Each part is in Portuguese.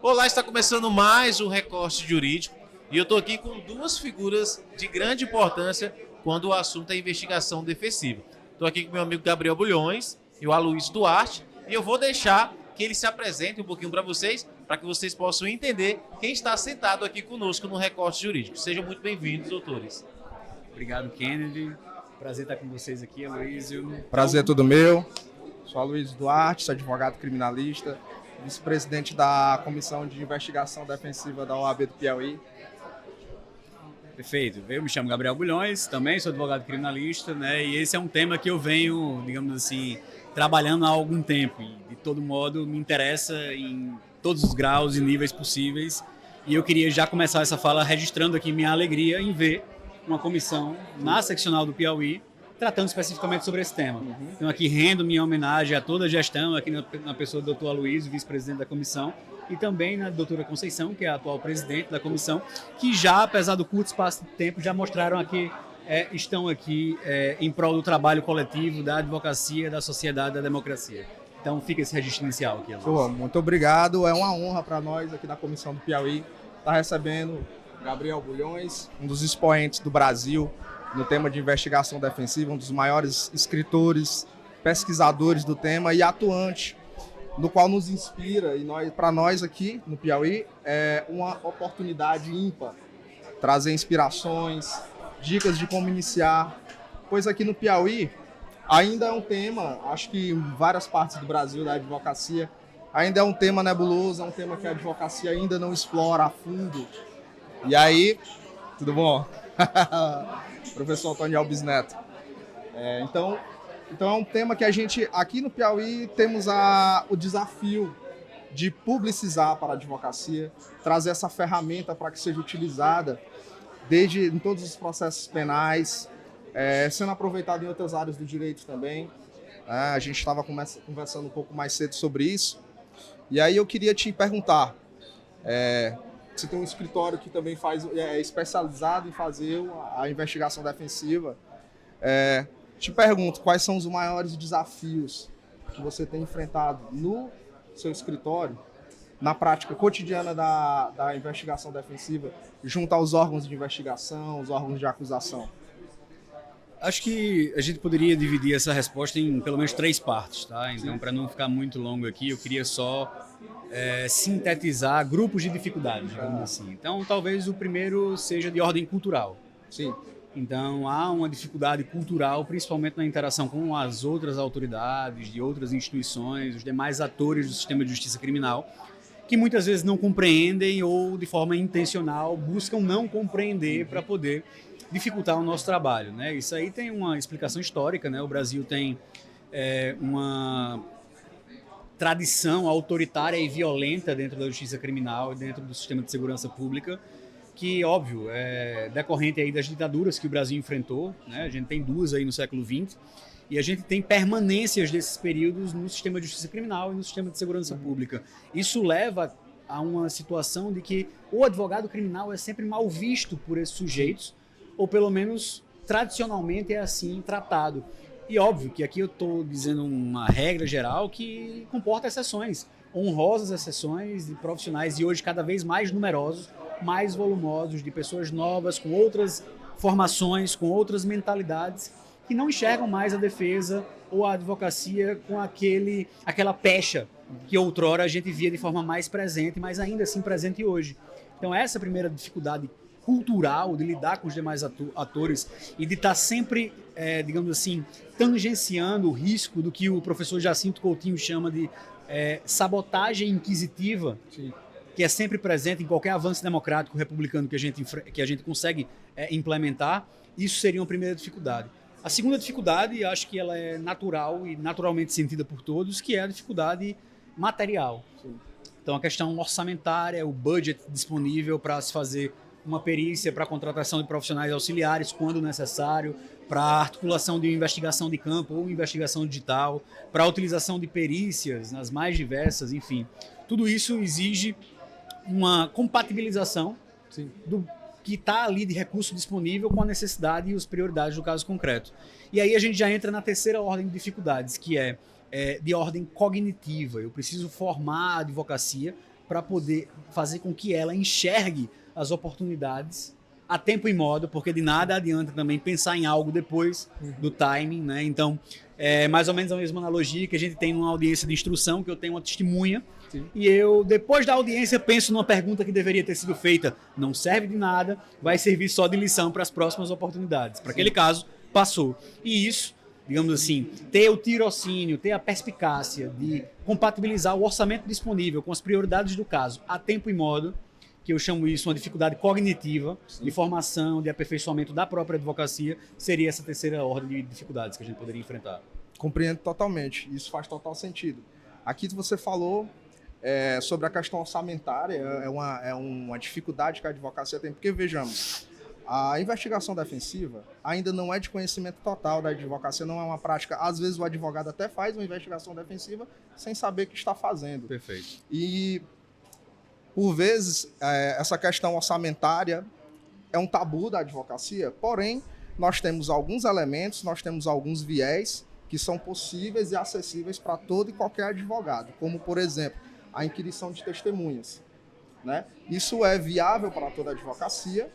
Olá, está começando mais um Recorte Jurídico e eu estou aqui com duas figuras de grande importância quando o assunto é investigação defensiva. Estou aqui com meu amigo Gabriel Bulhões e o Aloysio Duarte e eu vou deixar que eles se apresentem um pouquinho para que vocês possam entender quem está sentado aqui conosco no Recorte Jurídico. Sejam muito bem-vindos, doutores. Obrigado, Kennedy. Prazer estar com vocês aqui, Aloysio. Prazer é todo meu. Sou Aloysio Duarte, sou advogado criminalista, vice-presidente da Comissão de Investigação Defensiva da OAB do Piauí. Perfeito. Eu me chamo Gabriel Bulhões, também sou advogado criminalista, né? E esse é um tema que eu venho, digamos assim, trabalhando há algum tempo. E, de todo modo, me interessa em todos os graus e níveis possíveis. E eu queria já começar essa fala registrando aqui minha alegria em ver uma comissão na seccional do Piauí tratando especificamente sobre esse tema. Então aqui rendo minha homenagem a toda a gestão, aqui na pessoa do Dr. Aloysio, vice-presidente da comissão, e também na doutora Conceição, que é a atual presidente da comissão, que já, apesar do curto espaço de tempo, já mostraram aqui, estão aqui em prol do trabalho coletivo, da advocacia, da sociedade, da democracia. Então fica esse registro inicial aqui. Muito obrigado, é uma honra para nós aqui da Comissão do Piauí estar recebendo Gabriel Bulhões, um dos expoentes do Brasil no tema de investigação defensiva, um dos maiores escritores, pesquisadores do tema e atuante, no qual nos inspira, e para nós aqui no Piauí é uma oportunidade ímpar trazer inspirações, dicas de como iniciar, pois aqui no Piauí ainda é um tema, acho que em várias partes do Brasil da advocacia, ainda é um tema nebuloso, é um tema que a advocacia ainda não explora a fundo. E aí, tudo bom? Professor Antônio Alves Neto. Então é um tema que a gente, aqui no Piauí, temos o desafio de publicizar para a advocacia, trazer essa ferramenta para que seja utilizada em todos os processos penais, sendo aproveitado em outras áreas do direito também. A gente estava conversando um pouco mais cedo sobre isso. E aí eu queria te perguntar, você tem um escritório que também é especializado em fazer a investigação defensiva. Te pergunto, quais são os maiores desafios que você tem enfrentado no seu escritório, na prática cotidiana da investigação defensiva, junto aos órgãos de investigação, os órgãos de acusação? Acho que a gente poderia dividir essa resposta em pelo menos 3 partes, tá? Então, para não ficar muito longo aqui, eu queria só sintetizar grupos de dificuldades, digamos assim. Então, talvez o primeiro seja de ordem cultural. Sim. Então, há uma dificuldade cultural, principalmente na interação com as outras autoridades, de outras instituições, os demais atores do sistema de justiça criminal, que muitas vezes não compreendem ou, de forma intencional, buscam não compreender para poder dificultar o nosso trabalho, né? Isso aí tem uma explicação histórica, né? O Brasil tem uma tradição autoritária e violenta dentro da justiça criminal e dentro do sistema de segurança pública, que, óbvio, é decorrente aí das ditaduras que o Brasil enfrentou, né? A gente tem 2 aí no século XX, e a gente tem permanências desses períodos no sistema de justiça criminal e no sistema de segurança pública. Isso leva a uma situação de que o advogado criminal é sempre mal visto por esses sujeitos, ou pelo menos tradicionalmente é assim tratado. E óbvio que aqui eu estou dizendo uma regra geral que comporta exceções, honrosas exceções de profissionais, e hoje cada vez mais numerosos, mais volumosos, de pessoas novas, com outras formações, com outras mentalidades, que não enxergam mais a defesa ou a advocacia com aquela pecha que outrora a gente via de forma mais presente, mas ainda assim presente hoje. Então essa é a primeira dificuldade cultural de lidar com os demais atores e de estar sempre, digamos assim, tangenciando o risco do que o professor Jacinto Coutinho chama de sabotagem inquisitiva. Sim. Que é sempre presente em qualquer avanço democrático republicano que a gente consegue implementar. Isso seria uma primeira dificuldade. A segunda dificuldade, acho que ela é natural e naturalmente sentida por todos, que é a dificuldade material. Sim. Então a questão orçamentária, o budget disponível para se fazer uma perícia, para a contratação de profissionais auxiliares quando necessário, para a articulação de investigação de campo ou investigação digital, para a utilização de perícias nas mais diversas, enfim. Tudo isso exige uma compatibilização do que está ali de recurso disponível com a necessidade e as prioridades do caso concreto. E aí a gente já entra na terceira ordem de dificuldades, que é de ordem cognitiva. Eu preciso formar a advocacia para poder fazer com que ela enxergue as oportunidades a tempo e modo, porque de nada adianta também pensar em algo depois do timing, né? Então, é mais ou menos a mesma analogia que a gente tem numa audiência de instrução, que eu tenho uma testemunha, e eu, depois da audiência, penso numa pergunta que deveria ter sido feita. Não serve de nada, vai servir só de lição para as próximas oportunidades. Para aquele caso, passou. E isso, digamos assim, ter o tirocínio, ter a perspicácia de compatibilizar o orçamento disponível com as prioridades do caso a tempo e modo, que eu chamo isso uma dificuldade cognitiva, de formação, de aperfeiçoamento da própria advocacia, seria essa terceira ordem de dificuldades que a gente poderia enfrentar. Compreendo totalmente, isso faz total sentido. Aqui você falou sobre a questão orçamentária, é uma dificuldade que a advocacia tem, porque vejamos, a investigação defensiva ainda não é de conhecimento total da advocacia, não é uma prática. Às vezes o advogado até faz uma investigação defensiva sem saber o que está fazendo. Perfeito. E, por vezes, essa questão orçamentária é um tabu da advocacia, porém, nós temos alguns elementos, nós temos alguns viés que são possíveis e acessíveis para todo e qualquer advogado, como, por exemplo, a inquirição de testemunhas, né? Isso é viável para toda a advocacia.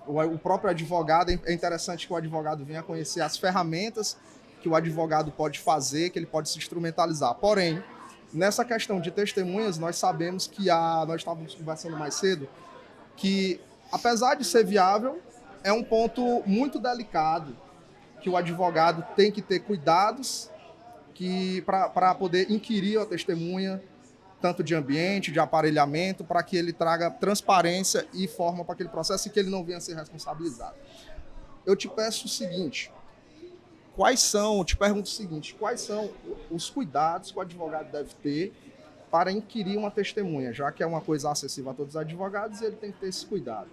O próprio advogado, é interessante que o advogado venha conhecer as ferramentas que o advogado pode fazer, que ele pode se instrumentalizar. Porém, nessa questão de testemunhas, nós sabemos que nós estávamos conversando mais cedo, que apesar de ser viável, é um ponto muito delicado, que o advogado tem que ter cuidados para poder inquirir a testemunha, tanto de ambiente, de aparelhamento, para que ele traga transparência e forma para aquele processo e que ele não venha a ser responsabilizado. Eu te peço o seguinte, quais são os cuidados que o advogado deve ter para inquirir uma testemunha, já que é uma coisa acessível a todos os advogados e ele tem que ter esse cuidado?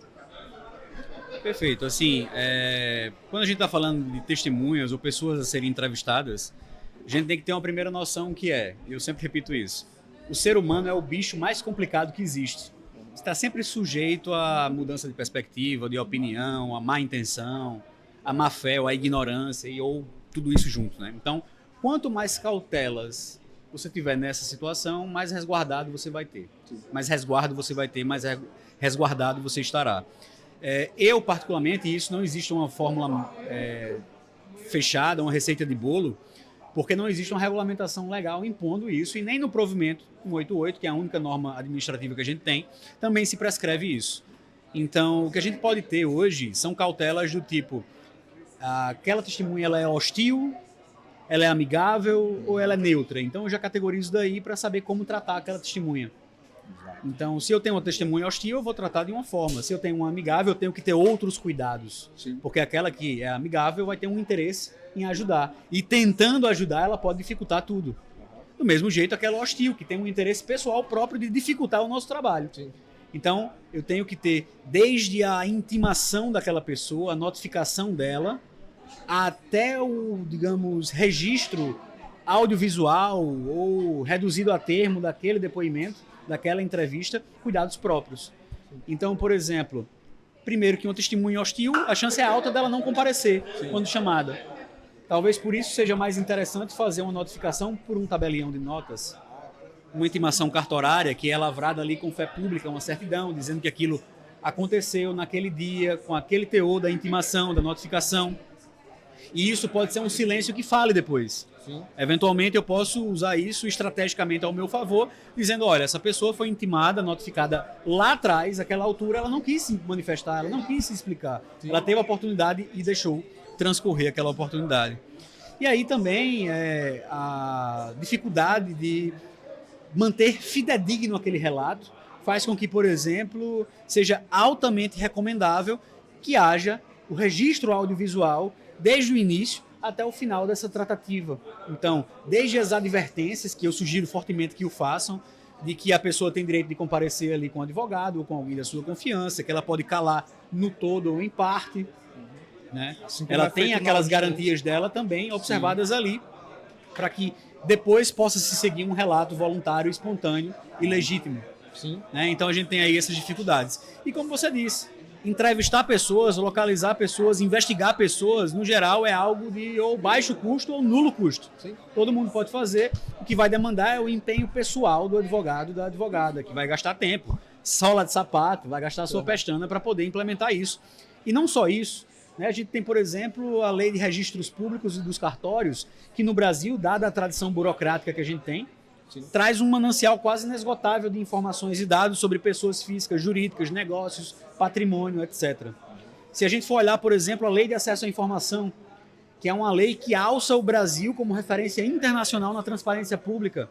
Perfeito. Assim, quando a gente está falando de testemunhas ou pessoas a serem entrevistadas, a gente tem que ter uma primeira noção que eu sempre repito isso, o ser humano é o bicho mais complicado que existe. Está sempre sujeito a mudança de perspectiva, de opinião, a má intenção, a má fé ou a ignorância, ou tudo isso junto, né? Então, quanto mais cautelas você tiver nessa situação, mais resguardado você vai ter. Mais resguardo você vai ter, mais resguardado você estará. Eu, particularmente, isso não existe uma fórmula fechada, uma receita de bolo, porque não existe uma regulamentação legal impondo isso, e nem no provimento 188, que é a única norma administrativa que a gente tem, também se prescreve isso. Então, o que a gente pode ter hoje são cautelas do tipo, aquela testemunha ela é hostil, ela é amigável ou ela é neutra. Então, eu já categorizo daí para saber como tratar aquela testemunha. Então, se eu tenho uma testemunha hostil, eu vou tratar de uma forma. Se eu tenho uma amigável, eu tenho que ter outros cuidados. Sim. Porque aquela que é amigável vai ter um interesse em ajudar. E tentando ajudar, ela pode dificultar tudo. Do mesmo jeito, aquela hostil, que tem um interesse pessoal próprio de dificultar o nosso trabalho. Sim. Então, eu tenho que ter, desde a intimação daquela pessoa, a notificação dela, até o, digamos, registro audiovisual ou reduzido a termo daquele depoimento, daquela entrevista, cuidados próprios. Então, por exemplo, primeiro que uma testemunha hostil, a chance é alta dela não comparecer quando chamada. Talvez por isso seja mais interessante fazer uma notificação por um tabelião de notas, uma intimação cartorária que é lavrada ali com fé pública, uma certidão, dizendo que aquilo aconteceu naquele dia, com aquele teor da intimação, da notificação. E isso pode ser um silêncio que fale depois. Sim. Eventualmente eu posso usar isso estrategicamente ao meu favor, dizendo, olha, essa pessoa foi intimada, notificada lá atrás, àquela altura, ela não quis se manifestar, ela não quis se explicar. Sim. Ela teve a oportunidade e deixou transcorrer aquela oportunidade. E aí também a dificuldade de manter fidedigno aquele relato faz com que, por exemplo, seja altamente recomendável que haja o registro audiovisual desde o início até o final dessa tratativa. Então, desde as advertências, que eu sugiro fortemente que o façam, de que a pessoa tem direito de comparecer ali com um advogado ou com alguém da sua confiança, que ela pode calar no todo ou em parte, né? Assim ela tem aquelas garantias dela também observadas Sim. ali, para que depois possa se seguir um relato voluntário, espontâneo e legítimo. Sim. Né? Então a gente tem aí essas dificuldades. E como você disse, entrevistar pessoas, localizar pessoas, investigar pessoas, no geral, é algo de ou baixo custo ou nulo custo. Sim. Todo mundo pode fazer. O que vai demandar é o empenho pessoal do advogado, da advogada, que vai gastar tempo, sola de sapato, vai gastar sua pestana para poder implementar isso. E não só isso, né? A gente tem, por exemplo, a lei de registros públicos e dos cartórios, que no Brasil, dada a tradição burocrática que a gente tem, traz um manancial quase inesgotável de informações e dados sobre pessoas físicas, jurídicas, negócios, patrimônio, etc. Se a gente for olhar, por exemplo, a Lei de Acesso à Informação, que é uma lei que alça o Brasil como referência internacional na transparência pública,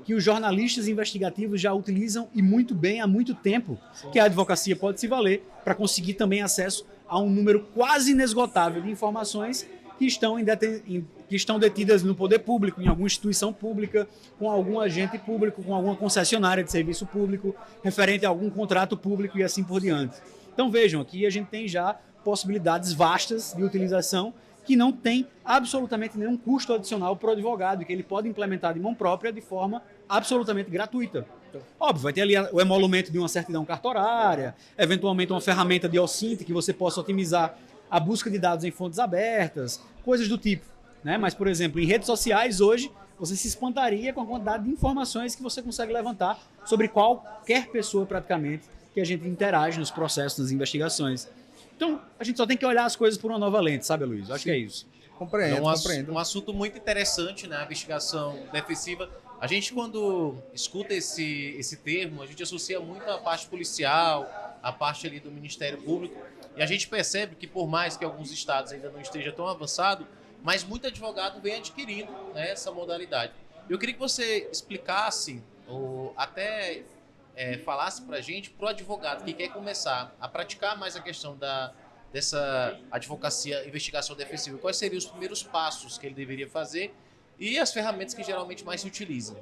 que os jornalistas investigativos já utilizam e muito bem há muito tempo, que a advocacia pode se valer para conseguir também acesso a um número quase inesgotável de informações que estão detidas no poder público, em alguma instituição pública, com algum agente público, com alguma concessionária de serviço público, referente a algum contrato público e assim por diante. Então vejam, aqui a gente tem já possibilidades vastas de utilização que não tem absolutamente nenhum custo adicional para o advogado, que ele pode implementar de mão própria de forma absolutamente gratuita. Óbvio, vai ter ali o emolumento de uma certidão cartorária, eventualmente uma ferramenta de OSINT que você possa otimizar a busca de dados em fontes abertas, coisas do tipo, né? Mas, por exemplo, em redes sociais hoje, você se espantaria com a quantidade de informações que você consegue levantar sobre qualquer pessoa praticamente que a gente interage nos processos, nas investigações. Então, a gente só tem que olhar as coisas por uma nova lente, sabe, Luiz? Acho que é isso. Compreendo, compreendo. Um assunto muito interessante, né? A investigação defensiva. A gente, quando escuta esse termo, a gente associa muito à parte policial, à parte ali do Ministério Público, e a gente percebe que, por mais que alguns estados ainda não estejam tão avançados, mas muito advogado vem adquirindo, né, essa modalidade. Eu queria que você explicasse, ou até falasse para a gente, para o advogado que quer começar a praticar mais a questão dessa advocacia, investigação defensiva, quais seriam os primeiros passos que ele deveria fazer e as ferramentas que geralmente mais se utilizam.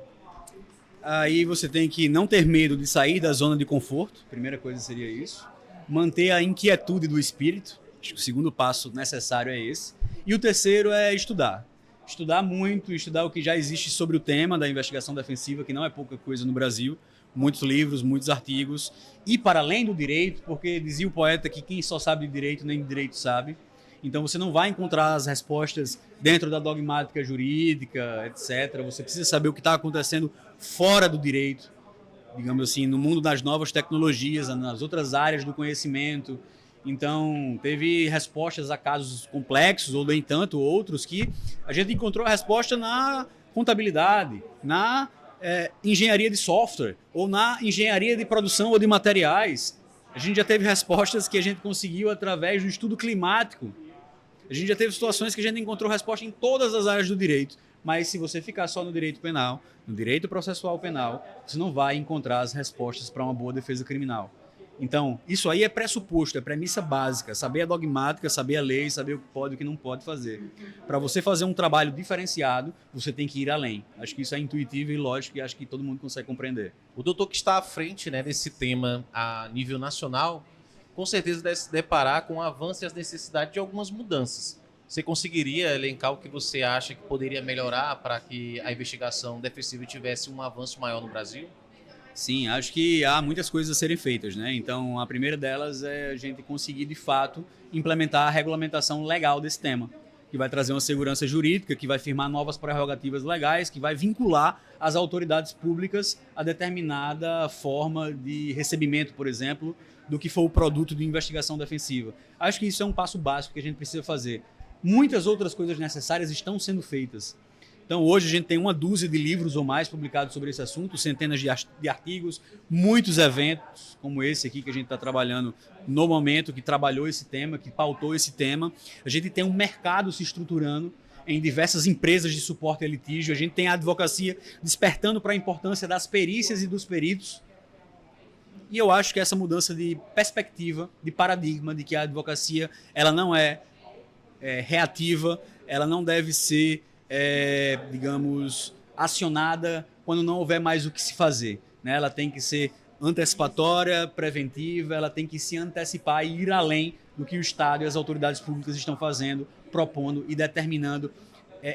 Aí você tem que não ter medo de sair da zona de conforto, primeira coisa seria isso. Manter a inquietude do espírito, acho que o segundo passo necessário é esse. E o terceiro é estudar. Estudar muito, estudar o que já existe sobre o tema da investigação defensiva, que não é pouca coisa no Brasil. Muitos livros, muitos artigos. E para além do direito, porque dizia o poeta que quem só sabe de direito nem de direito sabe. Então você não vai encontrar as respostas dentro da dogmática jurídica, etc. Você precisa saber o que está acontecendo fora do direito, digamos assim, no mundo das novas tecnologias, nas outras áreas do conhecimento. Então, teve respostas a casos complexos, ou nem tanto, outros, que a gente encontrou a resposta na contabilidade, na engenharia de software, ou na engenharia de produção ou de materiais. A gente já teve respostas que a gente conseguiu através do estudo climático. A gente já teve situações que a gente encontrou resposta em todas as áreas do direito, mas se você ficar só no direito penal, no direito processual penal, você não vai encontrar as respostas para uma boa defesa criminal. Então, isso aí é pressuposto, é premissa básica, saber a dogmática, saber a lei, saber o que pode e o que não pode fazer. Para você fazer um trabalho diferenciado, você tem que ir além. Acho que isso é intuitivo e lógico e acho que todo mundo consegue compreender. O doutor que está à frente, né, desse tema a nível nacional, com certeza deve se deparar com o avanço e as necessidades de algumas mudanças. Você conseguiria elencar o que você acha que poderia melhorar para que a investigação defensiva tivesse um avanço maior no Brasil? Sim, acho que há muitas coisas a serem feitas, né? Então, a primeira delas é a gente conseguir, de fato, implementar a regulamentação legal desse tema, que vai trazer uma segurança jurídica, que vai firmar novas prerrogativas legais, que vai vincular as autoridades públicas a determinada forma de recebimento, por exemplo, do que for o produto de investigação defensiva. Acho que isso é um passo básico que a gente precisa fazer. Muitas outras coisas necessárias estão sendo feitas. Então, hoje a gente tem uma dúzia de livros ou mais publicados sobre esse assunto, centenas de artigos, muitos eventos, como esse aqui que a gente está trabalhando no momento, que trabalhou esse tema, que pautou esse tema. A gente tem um mercado se estruturando em diversas empresas de suporte a litígio. A gente tem a advocacia despertando para a importância das perícias e dos peritos. E eu acho que essa mudança de perspectiva, de paradigma, de que a advocacia ela não é reativa, ela não deve ser digamos, acionada quando não houver mais o que se fazer, né? Ela tem que ser antecipatória, preventiva, ela tem que se antecipar e ir além do que o Estado e as autoridades públicas estão fazendo, propondo e determinando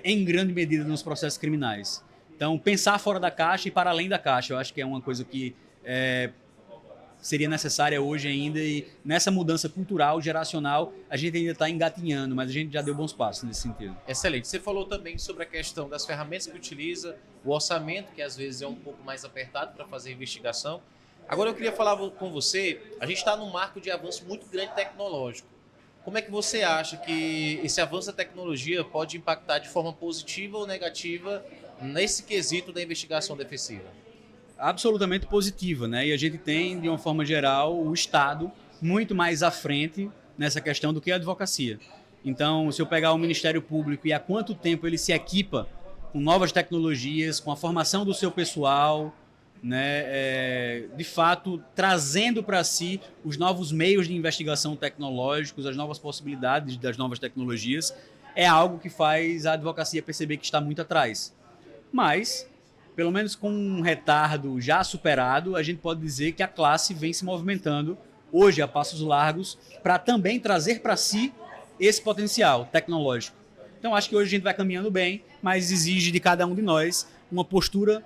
em grande medida nos processos criminais. Então, pensar fora da caixa e para além da caixa, eu acho que é uma coisa que seria necessária hoje ainda, e nessa mudança cultural, geracional, a gente ainda está engatinhando, mas a gente já deu bons passos nesse sentido. Excelente. Você falou também sobre a questão das ferramentas que utiliza, o orçamento, que às vezes é um pouco mais apertado para fazer investigação. Agora eu queria falar com você, a gente está num marco de avanço muito grande tecnológico. Como é que você acha que esse avanço da tecnologia pode impactar de forma positiva ou negativa nesse quesito da investigação defensiva? Absolutamente positiva, né? E a gente tem, de uma forma geral, o Estado muito mais à frente nessa questão do que a advocacia. Então, se eu pegar o Ministério Público e há quanto tempo ele se equipa com novas tecnologias, com a formação do seu pessoal, né? De fato, trazendo para si os novos meios de investigação tecnológicos, as novas possibilidades das novas tecnologias, é algo que faz a advocacia perceber que está muito atrás. Mas, pelo menos com um retardo já superado, a gente pode dizer que a classe vem se movimentando hoje a passos largos para também trazer para si esse potencial tecnológico. Então acho que hoje a gente vai caminhando bem, mas exige de cada um de nós uma postura,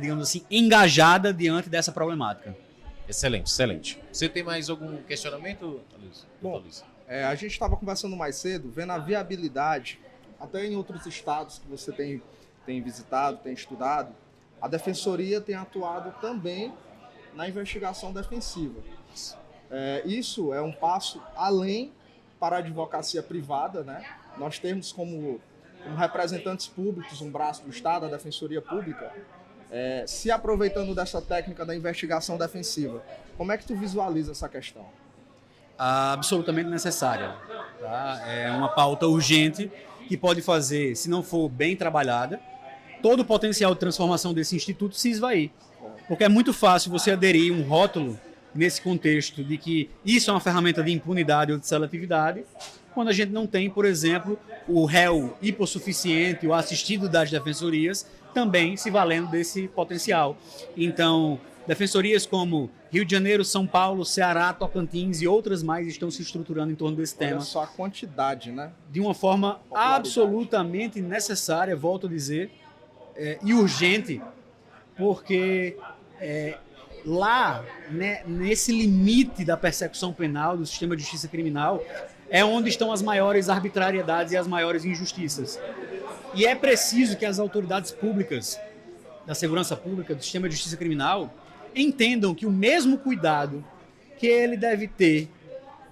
digamos assim, engajada diante dessa problemática. Excelente, excelente. Você tem mais algum questionamento, Luiz? Bom, a gente estava conversando mais cedo, vendo a viabilidade, até em outros estados que você tem visitado, tem estudado, a Defensoria tem atuado também na investigação defensiva. Isso é um passo além para a advocacia privada, né? Nós temos como representantes públicos um braço do Estado, a Defensoria Pública, se aproveitando dessa técnica da investigação defensiva. Como é que tu visualiza essa questão? Absolutamente necessária. Tá? É uma pauta urgente que pode fazer, se não for bem trabalhada, todo o potencial de transformação desse instituto se esvair. Porque é muito fácil você aderir um rótulo nesse contexto de que isso é uma ferramenta de impunidade ou de seletividade, quando a gente não tem, por exemplo, o réu hipossuficiente, o assistido das defensorias, também se valendo desse potencial. Então, defensorias como Rio de Janeiro, São Paulo, Ceará, Tocantins e outras mais estão se estruturando em torno desse tema. Olha só a quantidade, né? De uma forma absolutamente necessária, volto a dizer, e urgente, porque lá, né, nesse limite da persecução penal, do sistema de justiça criminal, é onde estão as maiores arbitrariedades e as maiores injustiças. E é preciso que as autoridades públicas, da segurança pública, do sistema de justiça criminal, entendam que o mesmo cuidado que ele deve ter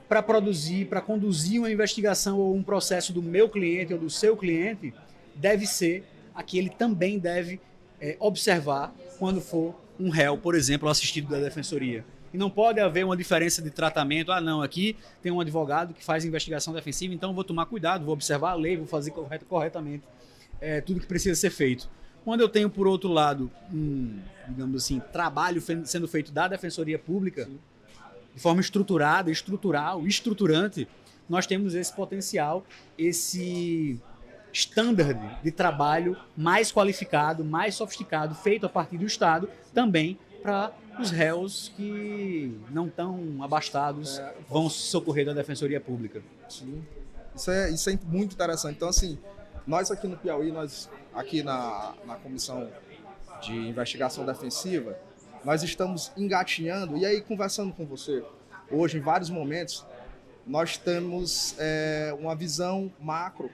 para produzir, para conduzir uma investigação ou um processo do meu cliente ou do seu cliente, deve ser a que ele também deve observar quando for um réu, por exemplo, assistido da defensoria. E não pode haver uma diferença de tratamento. Não, aqui tem um advogado que faz investigação defensiva, então vou tomar cuidado, vou observar a lei, vou fazer corretamente tudo que precisa ser feito. Quando eu tenho, por outro lado, digamos assim, trabalho sendo feito da Defensoria Pública, sim, de forma estruturada, estrutural, estruturante, nós temos esse potencial, esse standard de trabalho mais qualificado, mais sofisticado, feito a partir do Estado, também para os réus que não estão abastados, vão socorrer da Defensoria Pública. Sim, isso é muito interessante. Então, assim, nós aqui no Piauí, nós aqui na Comissão de Investigação Defensiva, nós estamos engatinhando, e aí conversando com você, hoje, em vários momentos, nós temos uma visão macro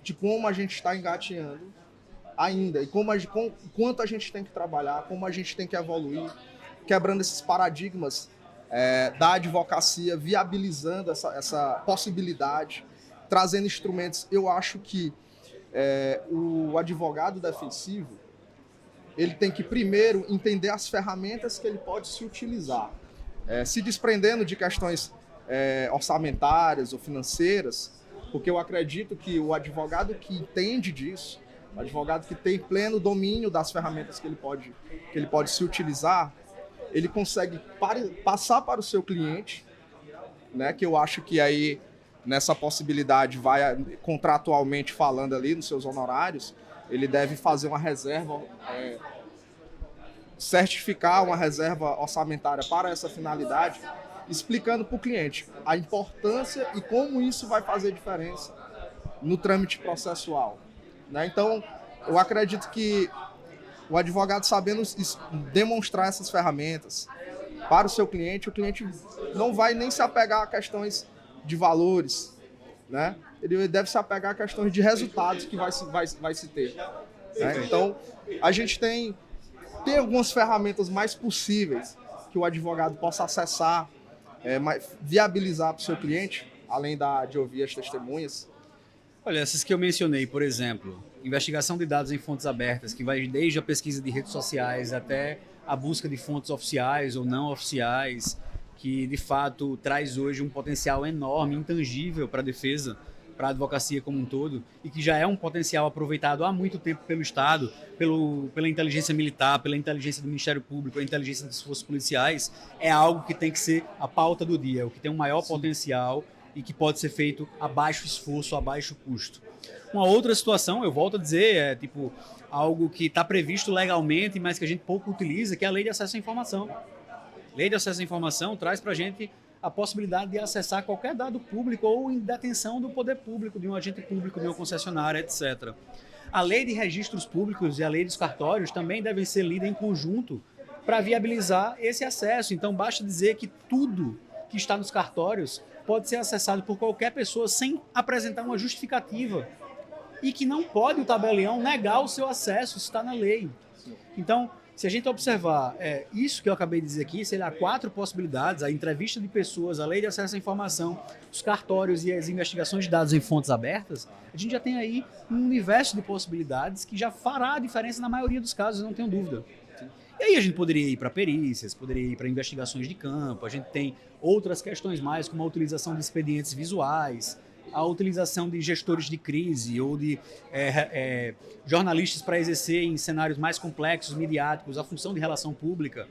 de como a gente está engatinhando ainda, e quanto a gente tem que trabalhar, como a gente tem que evoluir, quebrando esses paradigmas da advocacia, viabilizando essa possibilidade, trazendo instrumentos. Eu acho que o advogado defensivo, ele tem que primeiro entender as ferramentas que ele pode se utilizar, se desprendendo de questões orçamentárias ou financeiras, porque eu acredito que o advogado que entende disso, o advogado que tem pleno domínio das ferramentas que ele pode se utilizar, ele consegue passar para o seu cliente, né, que eu acho que aí nessa possibilidade vai, contratualmente falando ali nos seus honorários, ele deve fazer uma reserva, certificar uma reserva orçamentária para essa finalidade, explicando para o cliente a importância e como isso vai fazer diferença no trâmite processual, né? Então, eu acredito que o advogado sabendo demonstrar essas ferramentas, para o seu cliente, o cliente não vai nem se apegar a questões de valores, né? Ele deve se apegar a questões de resultados que vai se ter. Né? Então, a gente tem algumas ferramentas mais possíveis que o advogado possa acessar, viabilizar para o seu cliente, além de ouvir as testemunhas. Olha, essas que eu mencionei, por exemplo, investigação de dados em fontes abertas, que vai desde a pesquisa de redes sociais até a busca de fontes oficiais ou não oficiais, que de fato traz hoje um potencial enorme, intangível para a defesa, para a advocacia como um todo, e que já é um potencial aproveitado há muito tempo pelo Estado, pela inteligência militar, pela inteligência do Ministério Público, a inteligência das forças policiais, é algo que tem que ser a pauta do dia, o que tem um maior potencial e que pode ser feito a baixo esforço, a baixo custo. Uma outra situação, eu volto a dizer, é tipo algo que está previsto legalmente, mas que a gente pouco utiliza, que é a Lei de Acesso à Informação. A Lei de Acesso à Informação traz para a gente a possibilidade de acessar qualquer dado público ou em detenção do poder público, de um agente público, de uma concessionária, etc. A Lei de Registros Públicos e a Lei dos Cartórios também devem ser lidas em conjunto para viabilizar esse acesso. Então, basta dizer que tudo que está nos cartórios pode ser acessado por qualquer pessoa sem apresentar uma justificativa e que não pode o tabelião negar o seu acesso, isso está na lei. Então, se a gente observar isso que eu acabei de dizer aqui, sei lá, 4 possibilidades, a entrevista de pessoas, a lei de acesso à informação, os cartórios e as investigações de dados em fontes abertas, a gente já tem aí um universo de possibilidades que já fará a diferença na maioria dos casos, eu não tenho dúvida. E aí a gente poderia ir para perícias, poderia ir para investigações de campo, a gente tem outras questões mais, como a utilização de expedientes visuais, a utilização de gestores de crise ou de jornalistas para exercer em cenários mais complexos, midiáticos, a função de relação pública,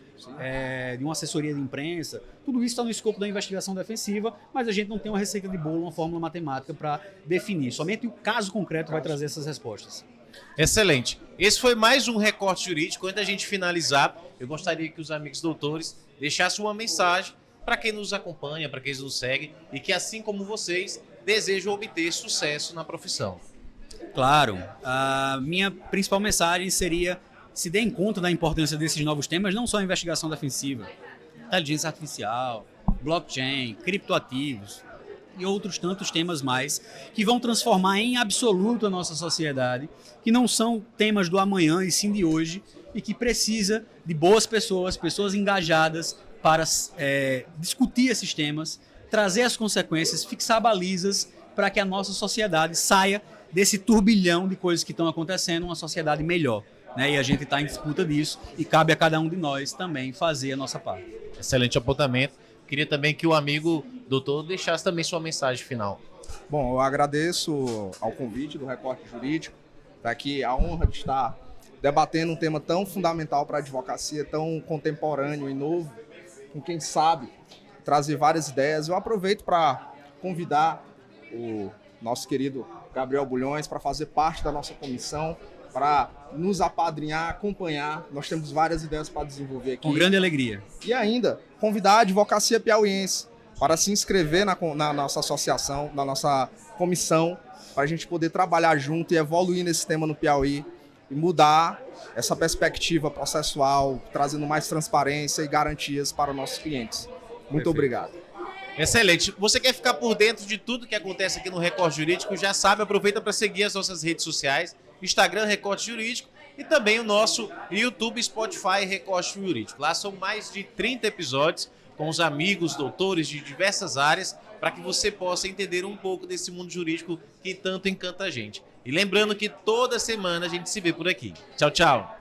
de uma assessoria de imprensa. Tudo isso está no escopo da investigação defensiva, mas a gente não tem uma receita de bolo, uma fórmula matemática para definir. Somente o caso concreto vai trazer essas respostas. Excelente. Esse foi mais um Recorte Jurídico. Antes da gente finalizar, eu gostaria que os amigos doutores deixassem uma mensagem para quem nos acompanha, para quem nos segue e que, assim como vocês, desejam obter sucesso na profissão. Claro. A minha principal mensagem seria: se deem conta da importância desses novos temas, não só a investigação defensiva, inteligência artificial, blockchain, criptoativos e outros tantos temas mais, que vão transformar em absoluto a nossa sociedade, que não são temas do amanhã e sim de hoje, e que precisa de boas pessoas, pessoas engajadas para discutir esses temas, trazer as consequências, fixar balizas para que a nossa sociedade saia desse turbilhão de coisas que estão acontecendo, uma sociedade melhor. Né? E a gente está em disputa disso e cabe a cada um de nós também fazer a nossa parte. Excelente apontamento. Queria também que o amigo doutor deixasse também sua mensagem final. Bom, eu agradeço ao convite do Recorte Jurídico, tá aqui a honra de estar debatendo um tema tão fundamental para a advocacia, tão contemporâneo e novo, com quem sabe trazer várias ideias. Eu aproveito para convidar o nosso querido Gabriel Bulhões para fazer parte da nossa comissão, para nos apadrinhar, acompanhar. Nós temos várias ideias para desenvolver aqui. Com grande alegria. E ainda, convidar a advocacia piauiense para se inscrever na nossa associação, na nossa comissão, para a gente poder trabalhar junto e evoluir nesse tema no Piauí e mudar essa perspectiva processual, trazendo mais transparência e garantias para nossos clientes. Muito obrigado. Excelente. Você quer ficar por dentro de tudo que acontece aqui no Recorte Jurídico? Já sabe, aproveita para seguir as nossas redes sociais, Instagram Recorte Jurídico e também o nosso YouTube, Spotify Recorte Jurídico. Lá são mais de 30 episódios com os amigos, doutores de diversas áreas, para que você possa entender um pouco desse mundo jurídico que tanto encanta a gente. E lembrando que toda semana a gente se vê por aqui. Tchau, tchau.